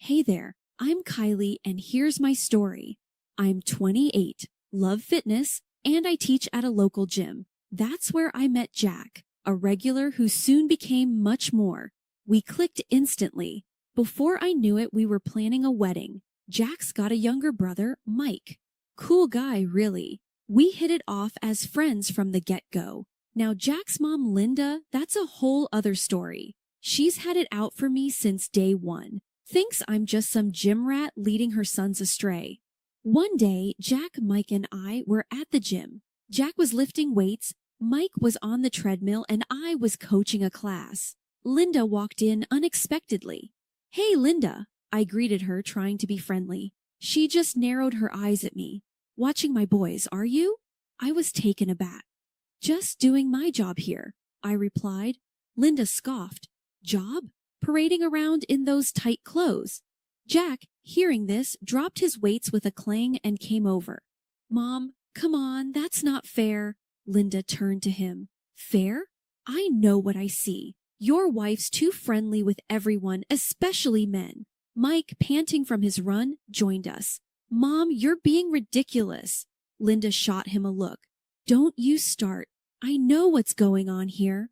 Hey there, I'm Kylie and here's my story. I'm 28, love fitness, and I teach at a local gym. That's where I met Jack, a regular who soon became much more. We clicked instantly. Before I knew it, we were planning a wedding. Jack's got a younger brother, Mike. Cool guy, really. We hit it off as friends from the get-go. Now Jack's mom, Linda, that's a whole other story. She's had it out for me since day one. Thinks I'm just some gym rat leading her sons astray. One day, Jack, Mike, and I were at the gym. Jack was lifting weights, Mike was on the treadmill, and I was coaching a class. Linda walked in unexpectedly. "Hey, Linda," I greeted her, trying to be friendly. She just narrowed her eyes at me. "Watching my boys, are you?" I was taken aback. "Just doing my job here," I replied. Linda scoffed. "Job? Parading around in those tight clothes." Jack, hearing this, dropped his weights with a clang and came over. "Mom, come on, that's not fair." Linda turned to him. "Fair? I know what I see. Your wife's too friendly with everyone, especially men." Mike, panting from his run, joined us. "Mom, you're being ridiculous." Linda shot him a look. "Don't you start. I know what's going on here."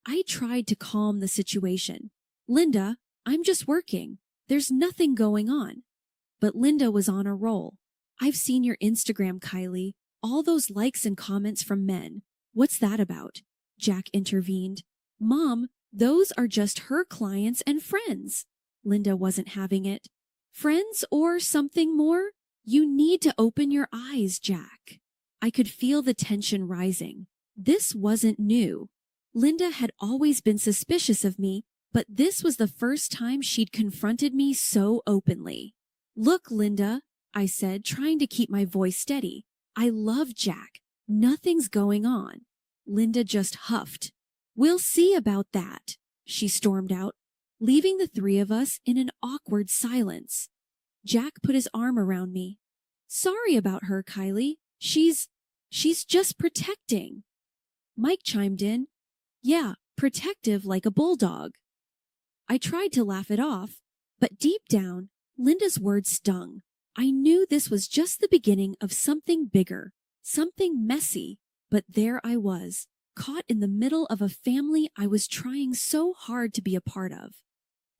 I tried to calm the situation. "Linda, I'm just working. There's nothing going on." But Linda was on a roll. "I've seen your Instagram, Kylie. All those likes and comments from men. What's that about?" Jack intervened. "Mom, those are just her clients and friends." Linda wasn't having it. "Friends or something more? You need to open your eyes, Jack." I could feel the tension rising. This wasn't new. Linda had always been suspicious of me, but this was the first time she'd confronted me so openly. "Look, Linda," I said, trying to keep my voice steady. "I love Jack. Nothing's going on." Linda just huffed. "We'll see about that," she stormed out, leaving the three of us in an awkward silence. Jack put his arm around me. "Sorry about her, Kylie. She's just protecting." Mike chimed in. "Yeah, protective like a bulldog." I tried to laugh it off, but deep down, Linda's words stung. I knew this was just the beginning of something bigger, something messy, but there I was, caught in the middle of a family I was trying so hard to be a part of.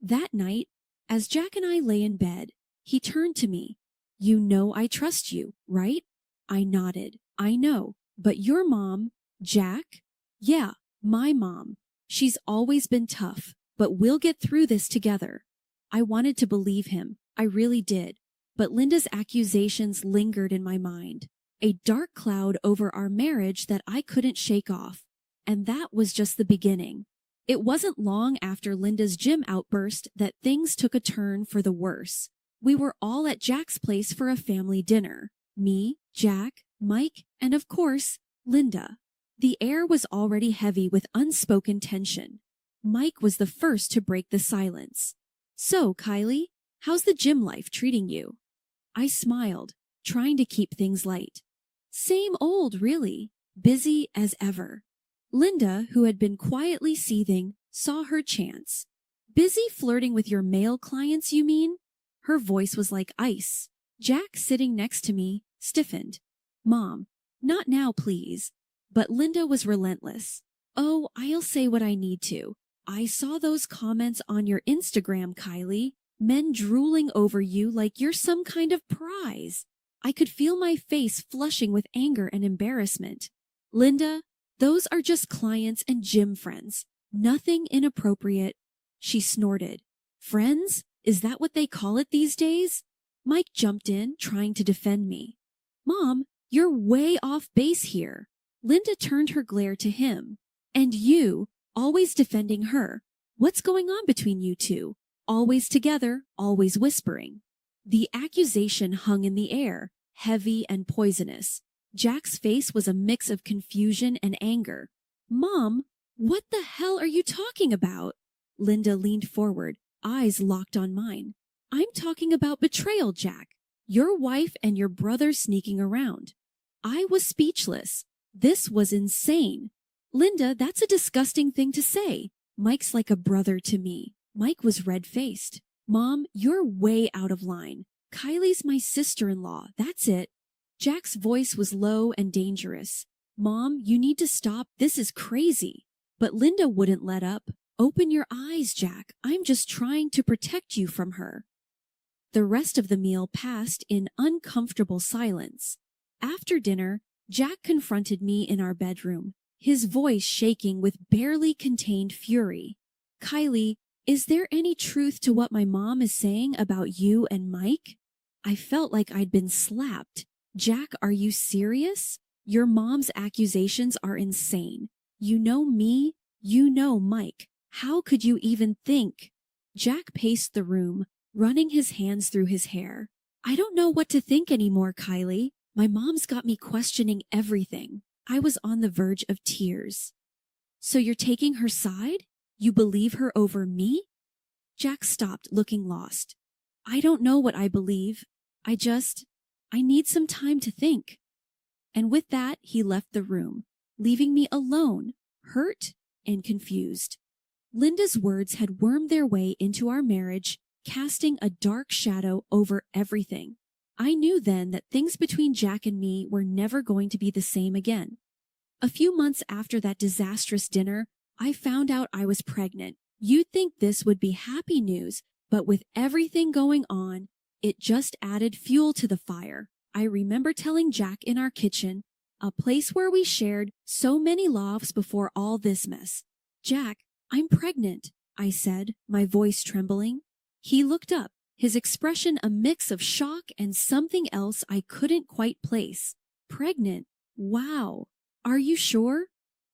That night, as Jack and I lay in bed, he turned to me. "You know I trust you, right?" I nodded. "I know, but your mom, Jack?" "Yeah, my mom. She's always been tough, but we'll get through this together." I wanted to believe him. I really did. But Linda's accusations lingered in my mind, a dark cloud over our marriage that I couldn't shake off. And that was just the beginning. It wasn't long after Linda's gym outburst that things took a turn for the worse. We were all at Jack's place for a family dinner. Me, Jack, Mike, and of course, Linda. The air was already heavy with unspoken tension. Mike was the first to break the silence. "So, Kylie, how's the gym life treating you?" I smiled, trying to keep things light. "Same old, really. Busy as ever." Linda, who had been quietly seething, saw her chance. "Busy flirting with your male clients, you mean?" Her voice was like ice. Jack, sitting next to me, stiffened. "Mom, not now, please." But Linda was relentless. "Oh, I'll say what I need to. I saw those comments on your Instagram, Kylie. Men drooling over you like you're some kind of prize." I could feel my face flushing with anger and embarrassment. "Linda, those are just clients and gym friends. Nothing inappropriate." She snorted. "Friends? Is that what they call it these days?" Mike jumped in, trying to defend me. "Mom, you're way off base here." Linda turned her glare to him. "And you, always defending her. What's going on between you two? Always together, always whispering." The accusation hung in the air, heavy and poisonous. Jack's face was a mix of confusion and anger. "Mom, what the hell are you talking about?" Linda leaned forward, eyes locked on mine. "I'm talking about betrayal, Jack. Your wife and your brother sneaking around." I was speechless. This was insane. "Linda, that's a disgusting thing to say. Mike's like a brother to me." Mike was red-faced. Mom, you're way out of line. Kylie's my sister-in-law, that's it. Jack's voice was low and dangerous. Mom, you need to stop, this is crazy. But Linda wouldn't let up. Open your eyes, Jack. I'm just trying to protect you from her. The rest of the meal passed in uncomfortable silence. After dinner, Jack confronted me in our bedroom, his voice shaking with barely contained fury. Kylie, is there any truth to what my mom is saying about you and Mike? I felt like I'd been slapped. Jack, are you serious? Your mom's accusations are insane. You know me, you know Mike. How could you even think? Jack paced the room, running his hands through his hair. I don't know what to think anymore, Kylie. My mom's got me questioning everything. I was on the verge of tears. So you're taking her side? You believe her over me? Jack stopped, looking lost. I don't know what I believe. I need some time to think. And with that, he left the room, leaving me alone, hurt and confused. Linda's words had wormed their way into our marriage, casting a dark shadow over everything. I knew then that things between Jack and me were never going to be the same again. A few months after that disastrous dinner, I found out I was pregnant. You'd think this would be happy news, but with everything going on, it just added fuel to the fire. I remember telling Jack in our kitchen, a place where we shared so many laughs before all this mess. Jack, I'm pregnant, I said, my voice trembling. He looked up, his expression a mix of shock and something else I couldn't quite place. Pregnant? Wow. Are you sure?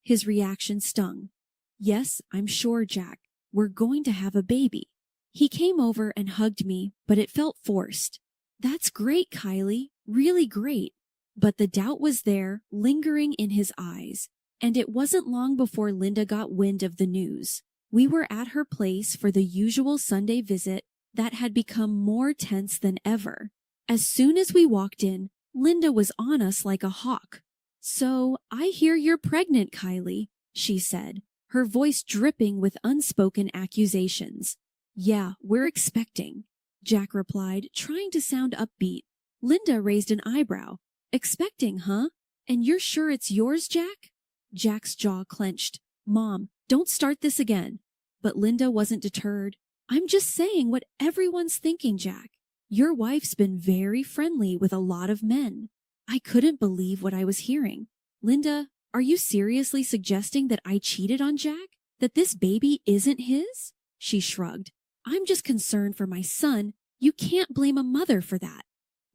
His reaction stung. Yes, I'm sure, Jack. We're going to have a baby. He came over and hugged me, but it felt forced. That's great, Kylie. Really great. But the doubt was there, lingering in his eyes. And it wasn't long before Linda got wind of the news. We were at her place for the usual Sunday visit that had become more tense than ever. As soon as we walked in, Linda was on us like a hawk. So, I hear you're pregnant, Kylie, she said, her voice dripping with unspoken accusations. Yeah, we're expecting, Jack replied, trying to sound upbeat. Linda raised an eyebrow. Expecting, huh? And you're sure it's yours, Jack? Jack's jaw clenched. Mom, don't start this again. But Linda wasn't deterred. I'm just saying what everyone's thinking, Jack. Your wife's been very friendly with a lot of men. I couldn't believe what I was hearing. Linda, are you seriously suggesting that I cheated on Jack? That this baby isn't his? She shrugged. I'm just concerned for my son. You can't blame a mother for that.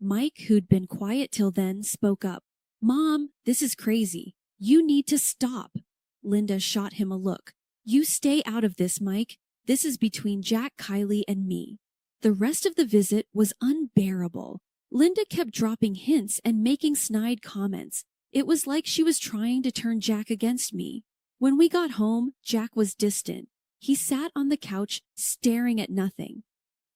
Mike, who'd been quiet till then, spoke up. Mom, this is crazy. You need to stop. Linda shot him a look. You stay out of this, Mike. This is between Jack, Kylie, and me. The rest of the visit was unbearable. Linda kept dropping hints and making snide comments. It was like she was trying to turn Jack against me. When we got home, Jack was distant. He sat on the couch, staring at nothing.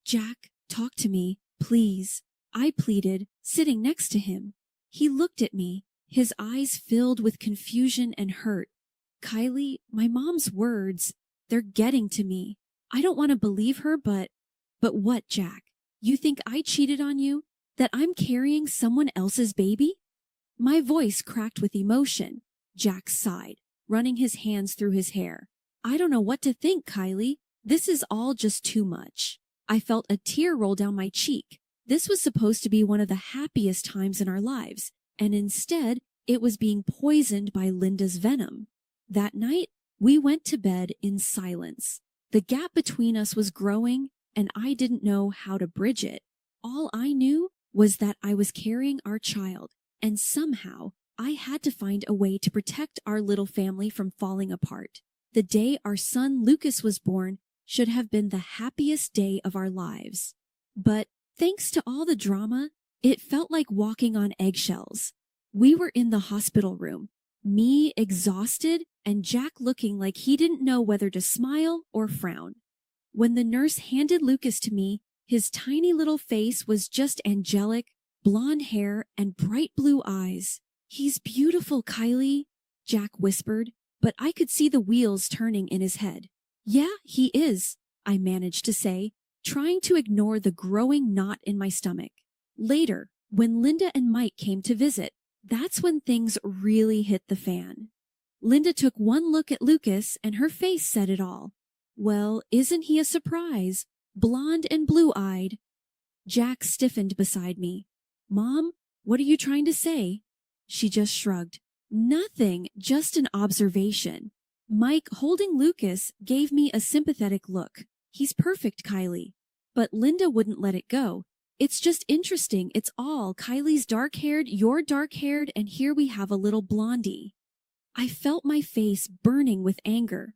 Jack, talk to me, please, I pleaded, sitting next to him. He looked at me, his eyes filled with confusion and hurt. Kylie, my mom's words, they're getting to me. I don't want to believe her, but what, Jack? You think I cheated on you? That I'm carrying someone else's baby? My voice cracked with emotion. Jack sighed, running his hands through his hair. I don't know what to think, Kylie. This is all just too much. I felt a tear roll down my cheek. This was supposed to be one of the happiest times in our lives, and instead, it was being poisoned by Linda's venom. That night, we went to bed in silence. The gap between us was growing, and I didn't know how to bridge it. All I knew was that I was carrying our child, and somehow I had to find a way to protect our little family from falling apart. The day our son Lucas was born should have been the happiest day of our lives. But thanks to all the drama, it felt like walking on eggshells. We were in the hospital room, me exhausted and Jack looking like he didn't know whether to smile or frown. When the nurse handed Lucas to me, his tiny little face was just angelic, blonde hair and bright blue eyes. He's beautiful, Kylie, Jack whispered, but I could see the wheels turning in his head. Yeah, he is, I managed to say, trying to ignore the growing knot in my stomach. Later, when Linda and Mike came to visit, that's when things really hit the fan. Linda took one look at Lucas and her face said it all. Well, isn't he a surprise? Blonde and blue-eyed. Jack stiffened beside me. Mom, what are you trying to say? She just shrugged. Nothing, just an observation. Mike, holding Lucas, gave me a sympathetic look. He's perfect, Kylie. But Linda wouldn't let it go. It's just interesting, it's all. Kylie's dark-haired, you're dark-haired, and here we have a little blondie. I felt my face burning with anger.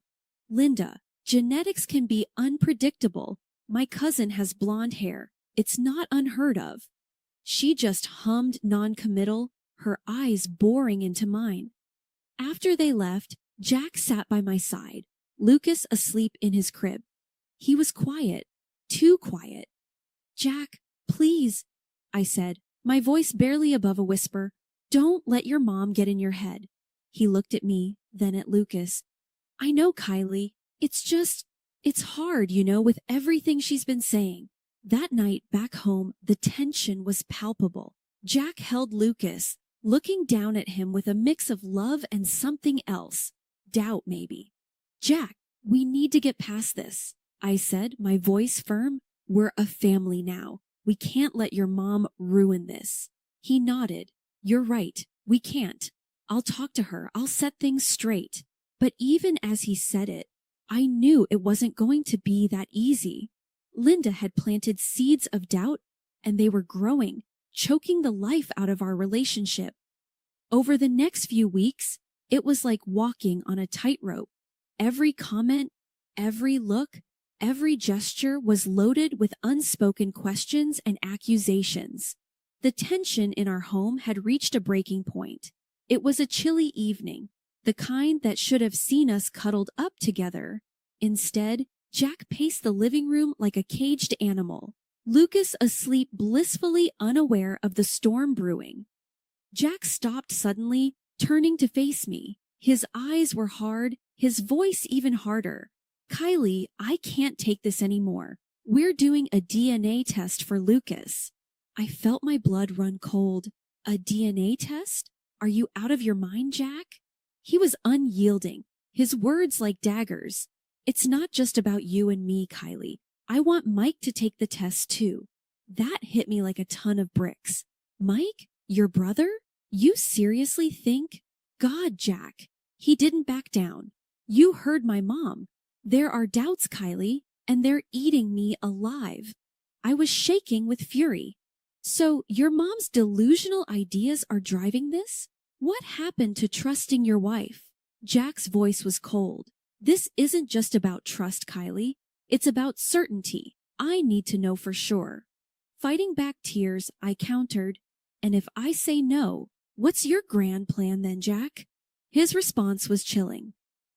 Linda, genetics can be unpredictable. My cousin has blonde hair. It's not unheard of. She just hummed non-committal, her eyes boring into mine. After they left, Jack sat by my side, Lucas asleep in his crib. He was quiet, too quiet. Jack, please, I said, my voice barely above a whisper, don't let your mom get in your head. He looked at me, then at Lucas. I know, Kylie. It's hard, with everything she's been saying. That night back home, the tension was palpable. Jack held Lucas, looking down at him with a mix of love and something else. Doubt, maybe. Jack, we need to get past this, I said, my voice firm. We're a family now. We can't let your mom ruin this. He nodded. You're right. We can't. I'll talk to her. I'll set things straight. But even as he said it, I knew it wasn't going to be that easy. Linda had planted seeds of doubt, and they were growing, choking the life out of our relationship. Over the next few weeks, it was like walking on a tightrope. Every comment, every look, every gesture was loaded with unspoken questions and accusations. The tension in our home had reached a breaking point. It was a chilly evening, the kind that should have seen us cuddled up together. Instead, Jack paced the living room like a caged animal, Lucas asleep blissfully unaware of the storm brewing. Jack stopped suddenly, turning to face me. His eyes were hard, his voice even harder. Kylie, I can't take this anymore. We're doing a DNA test for Lucas. I felt my blood run cold. A DNA test? Are you out of your mind, Jack? He was unyielding, his words like daggers. It's not just about you and me, Kylie. I want Mike to take the test too. That hit me like a ton of bricks. Mike? Your brother? You seriously think? God, Jack. He didn't back down. You heard my mom. There are doubts, Kylie, and they're eating me alive. I was shaking with fury. So your mom's delusional ideas are driving this? What happened to trusting your wife? Jack's voice was cold. This isn't just about trust, Kylie. It's about certainty. I need to know for sure. Fighting back tears, I countered, and if I say no, what's your grand plan then, Jack? His response was chilling.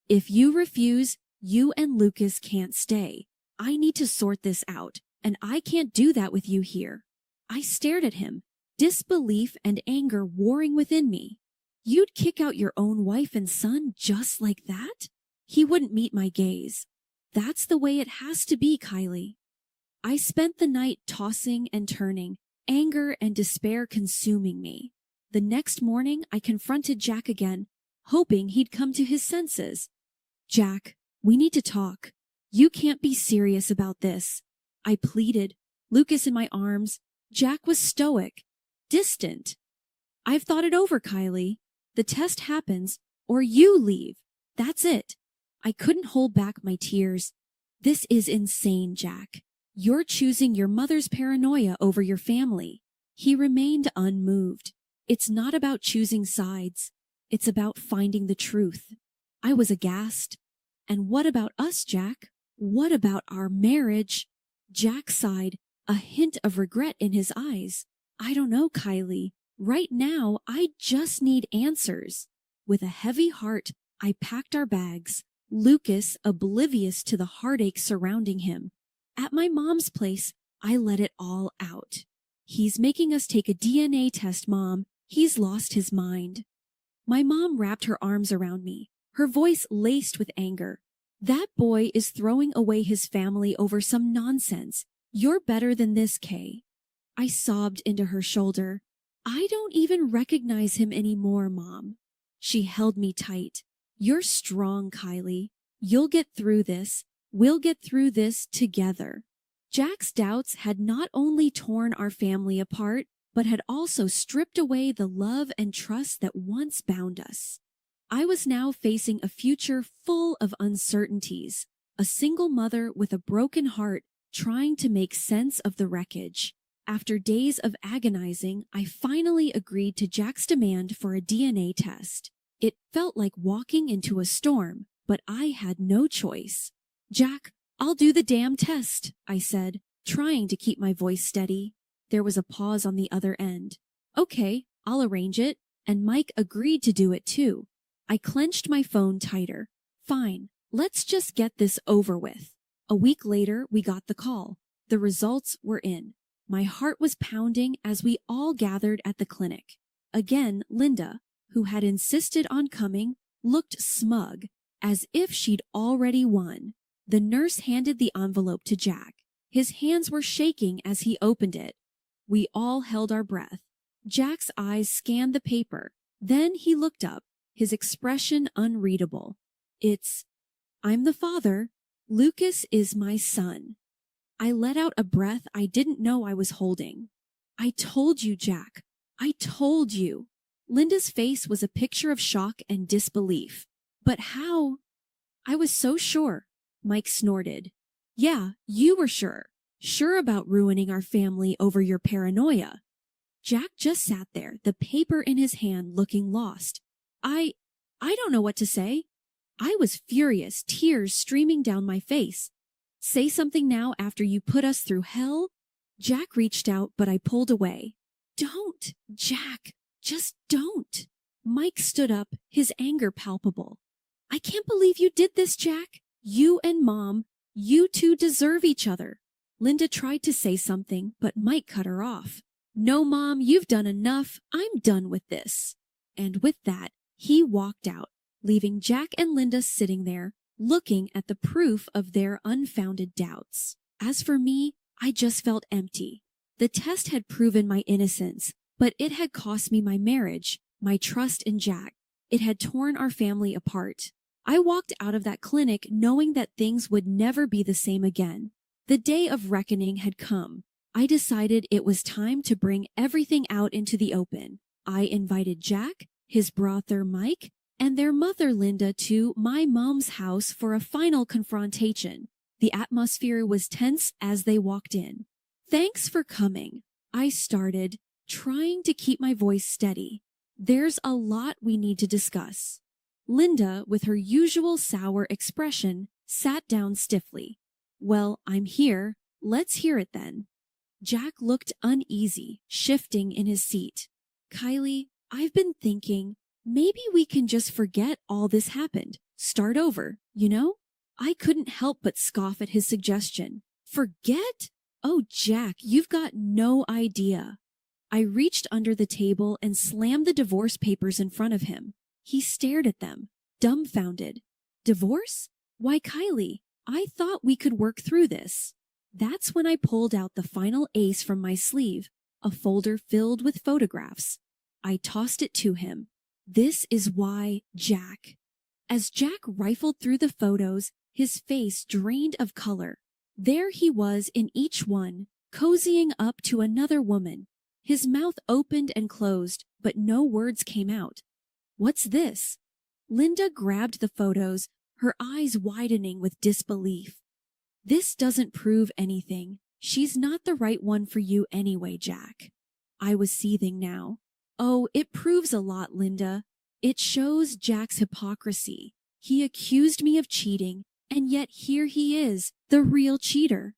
If you refuse, you and Lucas can't stay. I need to sort this out, and I can't do that with you here. I stared at him, disbelief and anger warring within me. You'd kick out your own wife and son just like that? He wouldn't meet my gaze. That's the way it has to be, Kylie. I spent the night tossing and turning, anger and despair consuming me. The next morning, I confronted Jack again, hoping he'd come to his senses. Jack, we need to talk. You can't be serious about this. I pleaded, Lucas in my arms. Jack was stoic, distant. I've thought it over, Kylie. The test happens, or you leave. That's it. I couldn't hold back my tears. This is insane, Jack. You're choosing your mother's paranoia over your family. He remained unmoved. It's not about choosing sides. It's about finding the truth. I was aghast. And what about us, Jack? What about our marriage? Jack sighed, a hint of regret in his eyes. I don't know, Kylie. Right now, I just need answers. With a heavy heart, I packed our bags, Lucas oblivious to the heartache surrounding him. At my mom's place, I let it all out. He's making us take a DNA test, Mom. He's lost his mind. My mom wrapped her arms around me, her voice laced with anger. That boy is throwing away his family over some nonsense. You're better than this, Kay. I sobbed into her shoulder. I don't even recognize him anymore, Mom. She held me tight. You're strong, Kylie. You'll get through this. We'll get through this together. Jack's doubts had not only torn our family apart, but had also stripped away the love and trust that once bound us. I was now facing a future full of uncertainties, a single mother with a broken heart trying to make sense of the wreckage. After days of agonizing, I finally agreed to Jack's demand for a DNA test. It felt like walking into a storm, but I had no choice. Jack, I'll do the damn test, I said, trying to keep my voice steady. There was a pause on the other end. Okay, I'll arrange it, and Mike agreed to do it too. I clenched my phone tighter. Fine, let's just get this over with. A week later, we got the call. The results were in. My heart was pounding as we all gathered at the clinic. Again, Linda, who had insisted on coming, looked smug, as if she'd already won. The nurse handed the envelope to Jack. His hands were shaking as he opened it. We all held our breath. Jack's eyes scanned the paper. Then he looked up, his expression unreadable. I'm the father. Lucas is my son. I let out a breath I didn't know I was holding. I told you, Jack. I told you. Linda's face was a picture of shock and disbelief. But how? I was so sure. Mike snorted. Yeah, you were sure. Sure about ruining our family over your paranoia. Jack just sat there, the paper in his hand, looking lost. I don't know what to say. I was furious, tears streaming down my face. Say something now after you put us through hell? Jack reached out, but I pulled away. Don't, Jack. Just don't. Mike stood up, his anger palpable. I can't believe you did this, Jack. You and Mom, you two deserve each other. Linda tried to say something, but Mike cut her off. No, Mom, you've done enough. I'm done with this. And with that, he walked out, leaving Jack and Linda sitting there, looking at the proof of their unfounded doubts. As for me, I just felt empty. The test had proven my innocence, but it had cost me my marriage, my trust in Jack. It had torn our family apart. I walked out of that clinic knowing that things would never be the same again. The day of reckoning had come. I decided it was time to bring everything out into the open. I invited Jack, his brother Mike, and their mother Linda to my mom's house for a final confrontation. The atmosphere was tense as they walked in. Thanks for coming, I started, trying to keep my voice steady. There's a lot we need to discuss. Linda, with her usual sour expression, sat down stiffly. Well, I'm here. Let's hear it then. Jack looked uneasy, shifting in his seat. Kylie, I've been thinking, maybe we can just forget all this happened. Start over, you know? I couldn't help but scoff at his suggestion. Forget? Oh, Jack, you've got no idea. I reached under the table and slammed the divorce papers in front of him. He stared at them, dumbfounded. Divorce? Why, Kylie, I thought we could work through this. That's when I pulled out the final ace from my sleeve, a folder filled with photographs. I tossed it to him. This is why, Jack. As Jack rifled through the photos, his face drained of color. There he was in each one, cozying up to another woman. His mouth opened and closed, but no words came out. What's this? Linda grabbed the photos, her eyes widening with disbelief. This doesn't prove anything. She's not the right one for you anyway, Jack. I was seething now. Oh, it proves a lot, Linda. It shows Jack's hypocrisy. He accused me of cheating, and yet here he is, the real cheater.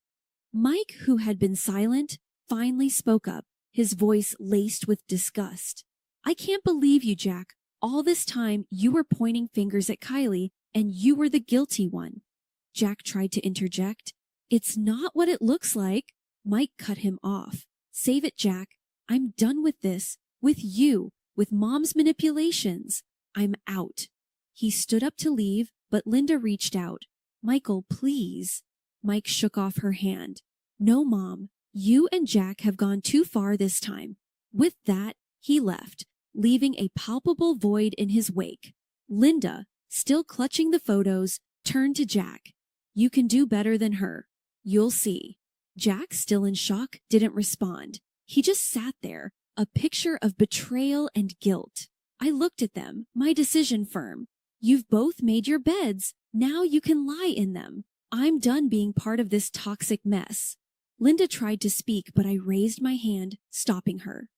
Mike, who had been silent, finally spoke up, his voice laced with disgust. I can't believe you, Jack. All this time, you were pointing fingers at Kylie, and you were the guilty one. Jack tried to interject. It's not what it looks like. Mike cut him off. Save it, Jack. I'm done with this. With you. With Mom's manipulations. I'm out. He stood up to leave, but Linda reached out. Michael, please. Mike shook off her hand. No, Mom, you and Jack have gone too far this time. With that, he left, leaving a palpable void in his wake. Linda, still clutching the photos, turned to Jack. You can do better than her. You'll see. Jack, still in shock, didn't respond. He just sat there, a picture of betrayal and guilt. I looked at them, my decision firm. You've both made your beds. Now you can lie in them. I'm done being part of this toxic mess. Linda tried to speak, but I raised my hand, stopping her.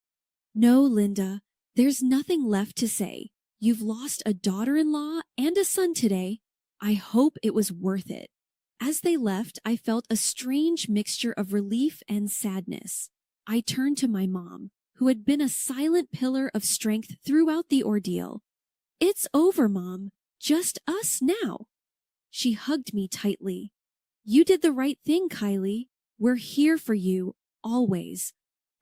No, Linda, there's nothing left to say. You've lost a daughter-in-law and a son today. I hope it was worth it. As they left, I felt a strange mixture of relief and sadness. I turned to my mom, who had been a silent pillar of strength throughout the ordeal. It's over, Mom. Just us now. She hugged me tightly. You did the right thing, Kylie. We're here for you, always.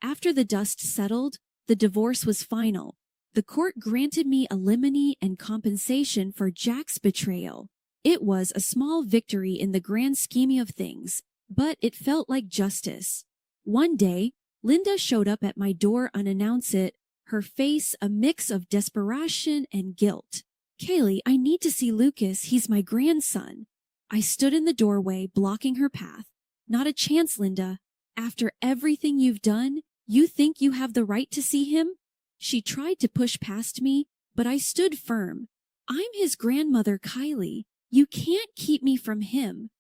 After the dust settled, the divorce was final. The court granted me alimony and compensation for Jack's betrayal. It was a small victory in the grand scheme of things, but it felt like justice. One day, Linda showed up at my door unannounced, her face a mix of desperation and guilt. Kaylee, I need to see Lucas. He's my grandson. I stood in the doorway, blocking her path. Not a chance, Linda. After everything you've done, you think you have the right to see him? She tried to push past me, but I stood firm. I'm his grandmother, Kylie. You can't keep me from him.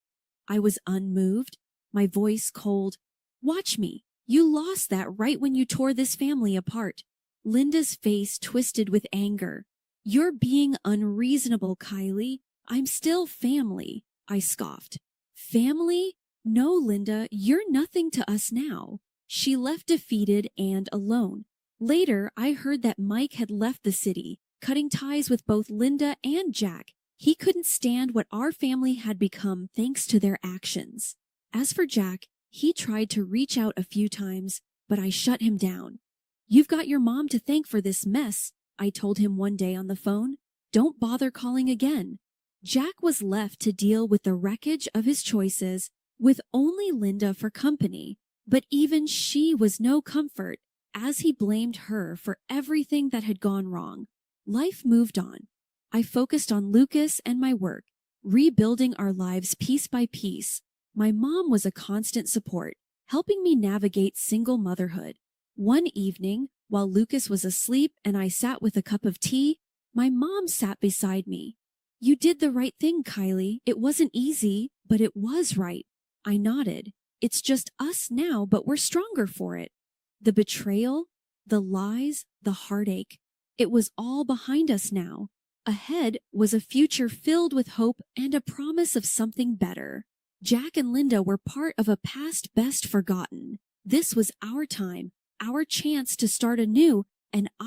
I was unmoved, my voice cold. Watch me. You lost that right when you tore this family apart. Linda's face twisted with anger. You're being unreasonable, Kylie. I'm still family, I scoffed. Family? No, Linda, you're nothing to us now. She left defeated and alone. Later, I heard that Mike had left the city, cutting ties with both Linda and Jack. He couldn't stand what our family had become thanks to their actions. As for Jack, he tried to reach out a few times, but I shut him down. You've got your mom to thank for this mess, I told him one day on the phone. Don't bother calling again. Jack was left to deal with the wreckage of his choices, with only Linda for company. But even she was no comfort, as he blamed her for everything that had gone wrong. Life moved on. I focused on Lucas and my work, rebuilding our lives piece by piece. My mom was a constant support, helping me navigate single motherhood. One evening, while Lucas was asleep and I sat with a cup of tea, my mom sat beside me. You did the right thing, Kylie. It wasn't easy, but it was right. I nodded. It's just us now, but we're stronger for it. The betrayal, the lies, the heartache. It was all behind us now. Ahead was a future filled with hope and a promise of something better. Jack and Linda were part of a past best forgotten. This was our time, our chance to start anew, and I